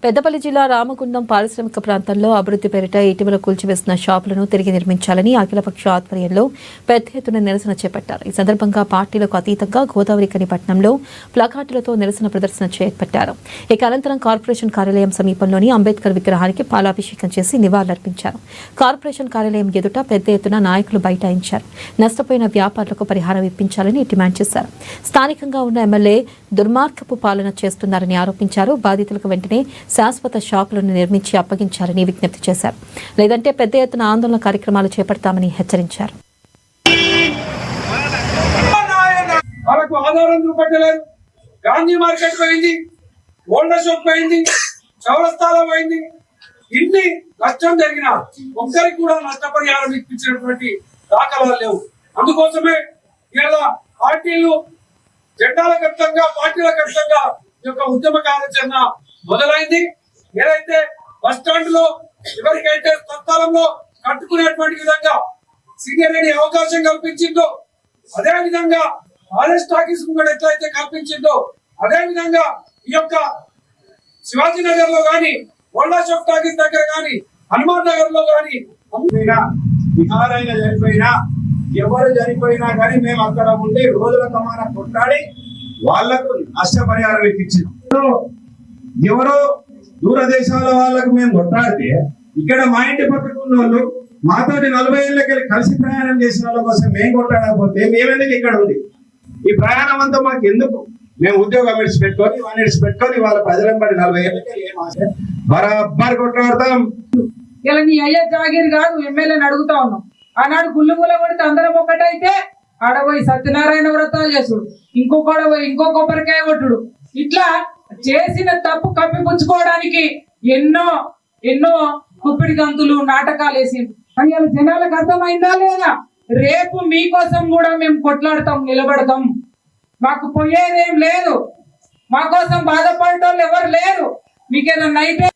పెద్దపల్లి జిల్లా రామగుండం పారిశ్రామిక ప్రాంతంలో అభివృద్ధి పేరిట ఇటీవల కూల్చివేసిన షాపులను తిరిగి నిర్మించాలని అఖిలపక్ష ఆధ్వర్యంలో పెద్ద ఎత్తున నిరసన చేపట్టారు. ఈ సందర్భంగా పార్టీలకు అతీతంగా గోదావరి కని పట్టణంలో ప్లకార్డులతో నిరసన ప్రదర్శన చేపట్టారు. ఇక అనంతరం కార్పొరేషన్ కార్యాలయం సమీపంలోని అంబేద్కర్ విగ్రహానికి పాలాభిషేకం చేసి నివాళులర్పించారు. కార్పొరేషన్ కార్యాలయం ఎదుట పెద్ద ఎత్తున నాయకులు బైఠాయించారు. నష్టపోయిన వ్యాపారులకు పరిహారం ఇప్పించాలని డిమాండ్ చేశారు. స్థానికంగా ఉన్న ఎమ్మెల్యే దుర్మార్గపు పాలన చేస్తున్నారని ఆరోపించారు. బాధితులకు వెంటనే శాశ్వత షాపులను నిర్మించి అప్పగించాలని విజ్ఞప్తి చేశారు. లేదంటే పెద్ద ఎత్తున ఆందోళన కార్యక్రమాలు చేపడతామని హెచ్చరించారు. వాళ్ళకు ఆధారం చూపెట్టలేదు. గాంధీ మార్కెట్ పోయింది, ఓల్డర్ షాప్ పోయింది, చౌరస్తాలో పోయింది. ఇన్ని నష్టం జరిగినా ఒక్కరికి కూడా నష్టపరిహారం ఇప్పించినటువంటి దాఖలాలు లేవు. అందుకోసమే ఇలా పార్టీలు జెండాల ఖచ్చితంగా పార్టీల ఖచ్చితంగా ఈ యొక్క ఉద్యమ కార్యాచరణ మొదలైంది. ఏదైతే బస్ స్టాండ్ లో ఎవరికైతే స్థలంలో కట్టుకునేటువంటి విధంగా సీనియర్ రెడ్డి అవకాశం కల్పించిందో, అదే విధంగా ఆర్ఎస్ టాకీస్ కూడా ఎట్లయితే కల్పించిందో, అదే విధంగా ఈ యొక్క శివాజీ నగర్ లో గాని, ఓల్డా షాప్ టాకీస్ దగ్గర గాని, హనుమాన్ నగర్ లో గాని చనిపోయినా ఎవరు చనిపోయినా కానీ మేము అక్కడ ఉండి రోజుల కమాన కొట్లాడి వాళ్లకు నష్టపరిహారం ఇప్పించాం. ఎవరో దూరదేశాల వాళ్ళకు మేము కొట్లాడితే ఇక్కడ మా ఇంటి పక్కకు ఉన్న వాళ్ళు మాతోటి 40 ఏళ్ళకి కలిసి ప్రయాణం చేసిన వాళ్ళ కోసం మేము కొట్లాడకపోతే మేమెందుకు ఇక్కడ ఉంది? ఈ ప్రయాణం అంతా మాకు ఎందుకు? మేము ఉద్యోగం విడిచిపెట్టుకొని వాళ్ళని విడిచిపెట్టుకొని వాళ్ళ ప్రజలంబడి 40 ఏళ్ళకి ఏం ఆశ బరాబర్ కొట్లాడతాం. ఇలా నీ అయ్యే జాగీర్ కాదు, ఎమ్మెల్యేని అడుగుతా ఉన్నాం. ఆనాడు గుళ్ళు మూల కొడితే అందరం ఒక్కటైతే ఆడపోయి సత్యనారాయణ వ్రతాలు చేసుడు, ఇంకొకడ పోయి ఇంకో కొబ్బరికాయ కొట్టుడు, ఇట్లా చేసిన తప్పు కప్పిపుచ్చుకోవడానికి ఎన్నో ఎన్నో కుప్పిడి గంతులు నాటకాలు వేసింది. కానీ జనాలకు అర్థమైందా లేదా? రేపు మీకోసం కూడా మేము కొట్లాడతాం, నిలబడతాం. మాకు పోయేదేం లేదు, మా కోసం బాధపడటోళ్ళు ఎవరు లేరు. మీకేదన్నా అయితే